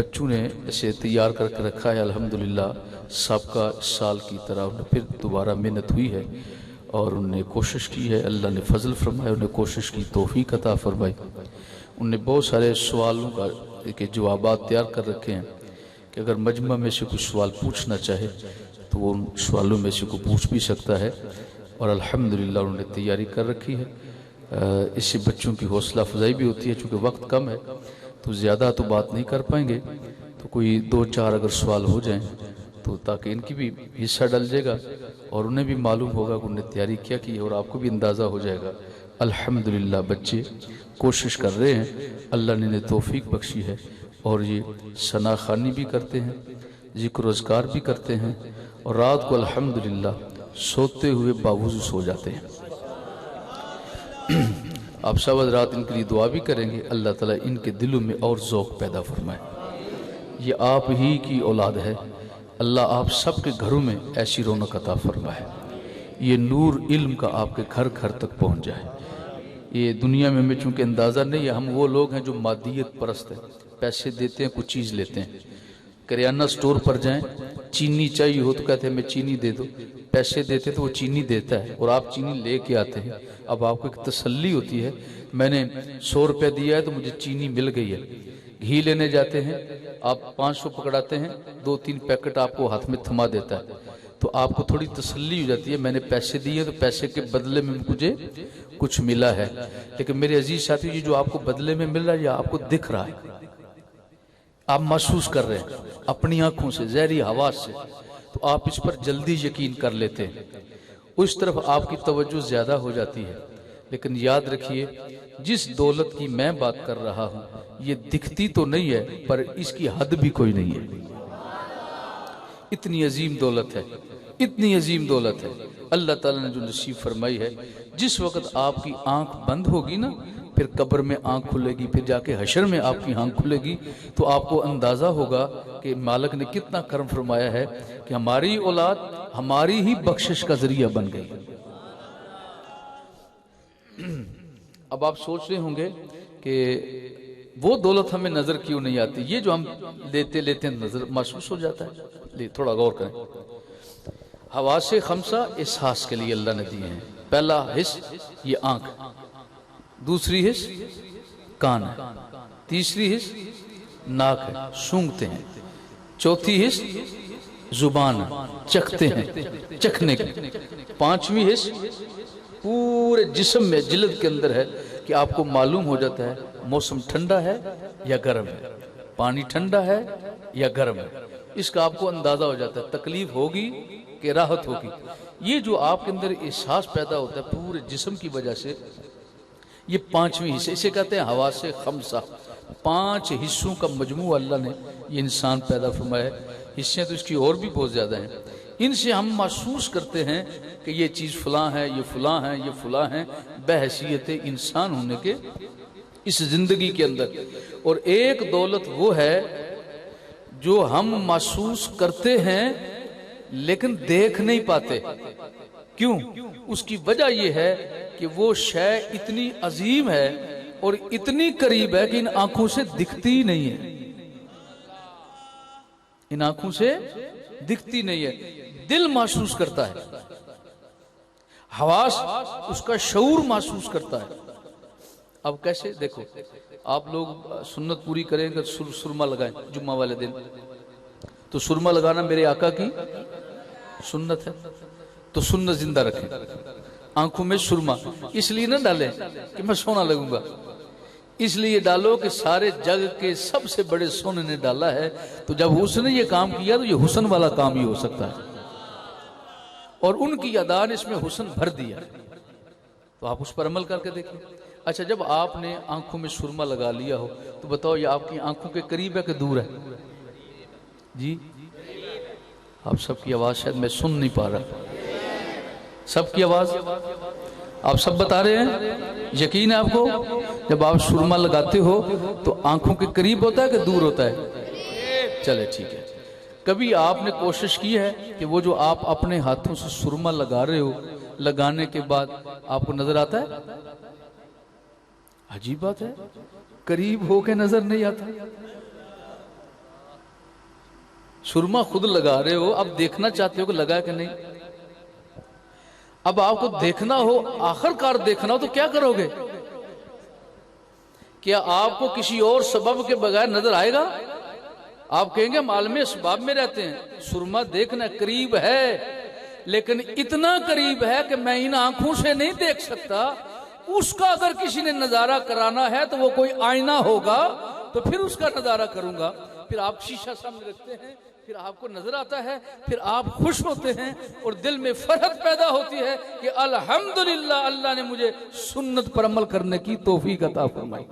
बच्चों ने इसे तैयार करके रखा है अल्हम्दुलिल्लाह। सबका साल की तरह उन्हें फिर दोबारा मेहनत हुई है और उन्हें कोशिश की है, अल्लाह ने फजल फरमाया, उन्हें कोशिश की तौफीक अता फरमाई। उनने बहुत सारे सवालों के जवाब तैयार कर रखे हैं कि अगर मजमा में से कुछ सवाल पूछना चाहे तो वो उन सवालों में से को पूछ भी सकता है और अल्हम्दुलिल्लाह उन्होंने तैयारी कर रखी है। इससे बच्चों की हौसला अफजाई भी होती है। चूँकि वक्त कम है तो ज़्यादा तो बात नहीं कर पाएंगे, तो कोई 2-4 अगर सवाल हो जाएं तो ताकि इनकी भी हिस्सा डल जाएगा और उन्हें भी मालूम होगा कि उन्हें तैयारी क्या की है और आपको भी अंदाज़ा हो जाएगा। अल्हम्दुलिल्लाह बच्चे कोशिश कर रहे हैं, अल्लाह ने इन्हें तौफीक बख्शी है और ये सना खानी भी करते हैं, ज़िक्र अज़कार भी करते हैं और रात को अल्हम्दुलिल्लाह सोते हुए बावजूद सो जाते हैं। आप सब रात इनके लिए दुआ भी करेंगे, अल्लाह ताला इनके दिलों में और ज़ौक़ पैदा फरमाए। ये आप ही की औलाद है, अल्लाह आप सब के घरों में ऐसी रौनक अता फरमाए, ये नूर इल्म का आपके घर घर तक पहुँच जाए। ये दुनिया में हमें चूँकि अंदाज़ा नहीं है, हम वो लोग हैं जो मादियत परस्त हैं, पैसे देते हैं कुछ चीज़ लेते हैं। करियाना स्टोर पर जाएं, चीनी चाहिए हो तो कहते हैं हमें चीनी दे दो, पैसे देते तो वो चीनी देता है और आप चीनी ले के आते हैं। अब आपको एक तसल्ली होती है, मैंने 100 रुपये दिया है तो मुझे चीनी मिल गई है। घी लेने जाते हैं, आप 500 पकड़ाते हैं, 2-3 पैकेट आपको हाथ में थमा देता है, तो आपको थोड़ी तसल्ली हो जाती है, मैंने पैसे दिए तो पैसे के बदले में मुझे कुछ मिला है। लेकिन मेरे अजीज साथी, ये जो आपको बदले में मिल रहा है, ये आपको दिख रहा है, आप महसूस कर रहे हैं अपनी आंखों से, ज़हरी हवा से, तो आप इस पर जल्दी यकीन कर लेते हैं, उस तरफ आपकी तवज्जो ज़्यादा हो जाती है। लेकिन याद रखिए, जिस दौलत की मैं बात कर रहा हूँ ये दिखती तो नहीं है पर इसकी हद भी कोई नहीं है। इतनी अजीम दौलत है, इतनी अजीम दौलत है अल्लाह ताला ने जो नसीब फरमाई है। जिस वक्त आपकी आंख बंद होगी ना, फिर कब्र में आंख खुलेगी, फिर जाके हशर में आपकी आंख खुलेगी, तो आपको अंदाज़ा होगा कि मालिक ने कितना करम फरमाया है कि हमारी औलाद हमारी ही बख्शिश का जरिया बन गई। अब आप सोच रहे होंगे कि वो दौलत हमें नजर क्यों नहीं आती, ये जो हम लेते लेते नजर महसूस हो जाता है। थोड़ा गौर करें, हवा से खमसा एहसास के लिए अल्लाह ने दिए हैं। पहला हिस्स ये आंख, दूसरी हिस्स कान है, तीसरी हिस्स नाक है, सूंघते हैं, चौथी हिस्स जुबान है, चखते हैं, चखने की, पांचवी हिस्स पूरे जिस्म में जिल्द के अंदर है कि आपको मालूम हो जाता है मौसम ठंडा है या गर्म है, पानी ठंडा है या गर्म है, इसका आपको अंदाजा हो जाता है, तकलीफ होगी कि राहत होगी। ये जो आपके अंदर एहसास पैदा होता है पूरे जिस्म की वजह से, ये पांचवीं हिस्से, इसे कहते हैं हवा से खमसा। 5 हिस्सों का मजमू अल्लाह ने ये इंसान पैदा फरमाया है। हिस्से तो इसकी और भी बहुत ज़्यादा हैं, इनसे हम महसूस करते हैं कि ये चीज़ फलां है, ये फलां है, ये फलां है, बहैसियत इंसान होने के इस जिंदगी के अंदर। और एक दौलत वो है जो हम महसूस करते हैं लेकिन देख नहीं पाते। क्यों? उसकी वजह यह है कि वो शय इतनी अजीम है और इतनी करीब है कि इन आंखों से दिखती ही नहीं है, इन आंखों से दिखती नहीं है। दिल महसूस करता है, हवास उसका शऊर महसूस करता है। अब कैसे? देखो, आप लोग सुन्नत पूरी करेंगे, सुरमा लगाएं जुम्मा वाले दिन, तो सुरमा लगाना मेरे आका की सुन्नत है, तो सुन्नत जिंदा रखें। आंखों में सुरमा इसलिए ना डालें कि मैं सोना लगूंगा, इसलिए डालो कि सारे जग के सबसे बड़े सोने ने डाला है, तो जब उसने ये काम किया तो ये हुस्न वाला काम ही हो सकता है, और उनकी अदा ने इसमें हुस्न भर दिया, तो आप उस पर अमल करके देखिए। अच्छा, जब आपने आंखों में सुरमा लगा लिया हो तो बताओ ये आपकी आंखों के करीब है कि दूर है? जी, आप सबकी आवाज शायद मैं सुन नहीं पा रहा, सबकी आवाज आप सब बता रहे हैं। यकीन है आपको, जब आप सुरमा लगाते हो तो आंखों के करीब होता है कि दूर होता है? चले ठीक है। कभी आपने कोशिश की है कि वो जो आप अपने हाथों से सुरमा लगा रहे हो, लगाने के बाद आपको नजर आता है? अजीब बात है, करीब होके नजर नहीं आता। सुरमा खुद लगा रहे हो, अब देखना चाहते हो कि लगा कि नहीं। अब आपको देखना हो, आखिरकार देखना हो तो क्या करोगे? क्या आपको किसी और सबब के बगैर नजर आएगा? आप कहेंगे हम आलम असबाब में रहते हैं। सुरमा देखना करीब है, लेकिन इतना करीब है कि मैं इन आंखों से नहीं देख सकता। उसका अगर किसी ने नजारा कराना है तो वो कोई आईना होगा, तो फिर उसका नजारा करूंगा। फिर आप शीशा सामने रखते हैं, फिर आपको नजर आता है, फिर आप खुश होते हैं और दिल में फरहत पैदा होती है कि अल्हम्दुलिल्लाह, अल्लाह ने मुझे सुन्नत पर अमल करने की तौफीक अता फरमाई।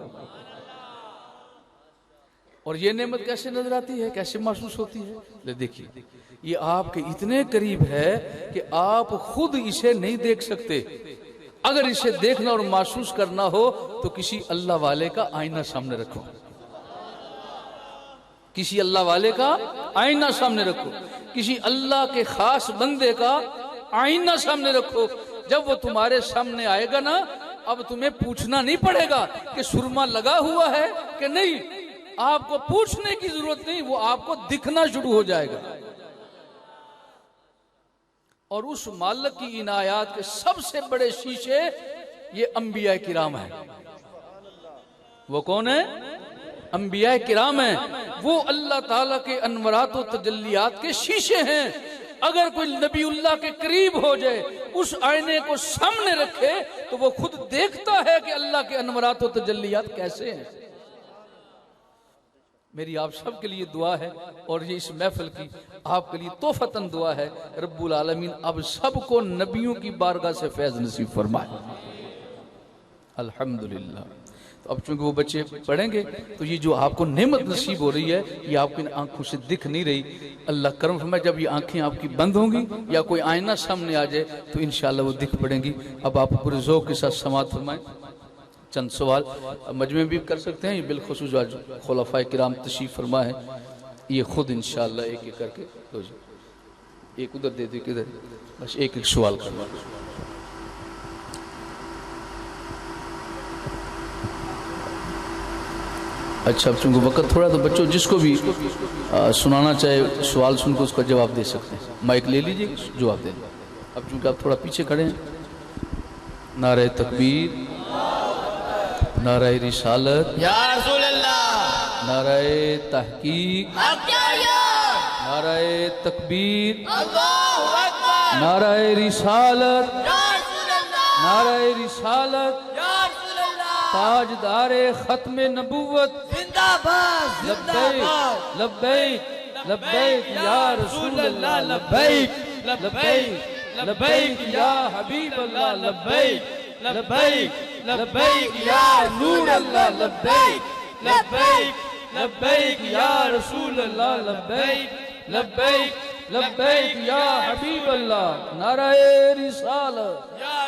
और ये नेमत कैसे नजर आती है, कैसे महसूस होती है? ले देखिए, ये आपके इतने करीब है कि आप खुद इसे नहीं देख सकते। अगर इसे देखना और महसूस करना हो तो किसी अल्लाह वाले का आईना सामने रखो, किसी अल्लाह वाले का आईना सामने रखो, किसी अल्लाह के खास बंदे का आईना सामने रखो। जब वो तुम्हारे सामने आएगा ना, अब तुम्हें पूछना नहीं पड़ेगा कि सुरमा लगा हुआ है कि नहीं। आपको पूछने की जरूरत नहीं, वो आपको दिखना शुरू हो जाएगा। और उस मालिक की इनायात के सबसे बड़े शीशे ये अंबिया किराम है। वो कौन है? अंबिया किराम है। वो अल्लाह ताला के अनवरात और तजल्लियात के शीशे हैं। अगर कोई नबीउल्लाह के करीब हो जाए, उस आईने को सामने रखे, तो वो खुद देखता है कि अल्लाह के अनवरात और तजल्लियात कैसे हैं। मेरी आप सब के लिए दुआ है, और ये इस महफिल की आपके लिए तोहफतन दुआ है, रब्बुल आलमीन अब सबको नबियों की बारगाह से फैज नसीब फरमाए। अल्हम्दुलिल्लाह। तो अब चूंकि वो बच्चे पढ़ेंगे, तो ये जो आपको नेमत नसीब हो रही है, ये आपकी आंखों से दिख नहीं रही। अल्लाह करम फरमाए, जब ये आंखें आपकी बंद होंगी या कोई आईना सामने आ जाए तो इंशाअल्लाह वो दिख पड़ेंगी। अब आप पूरे ज़ौक़ के साथ समाअत फरमाएं। चंद सवाल मजमे भी कर सकते हैं, ये बिलखुसूस आज खुलफाए किराम तशरीफ फरमा है, ये खुद इंशाअल्लाह एक एक करके लो जी। एक उधर दे दे, किधर, बस एक एक सवाल करवा। अच्छा, अब चूंकि वक्त थोड़ा, तो बच्चों जिसको भी सुनाना चाहे सवाल सुनकर उसका जवाब दे सकते हैं। माइक ले लीजिए, जवाब दे। अब चूंकि आप थोड़ा पीछे खड़े हैं, नारे तकबीर, नारे रिसालत, या रसूल अल्लाह, नारे तहकीक, नारे तकबीर, अल्लाहु अकबर, नारे रिसालत, या रसूल अल्लाह, नारे रिसालत, या रसूल अल्लाह, ताजदारे खत्म नबुव्वत, जिंदाबाद लब्बैक लब्बैक लब्बैक या रसूल अल्लाह, लब्बैक लब्बैक लब्बैक या हबीब अल्लाह, लब्बैक लब्बैक लब्बैक या नूर अल्लाह, लब्बैक लब्बैक लब्बैक या रसूल अल्लाह, लब्बैक लब्बैक लब्बैक या हबीब अल्लाह। नारे रिसालत, या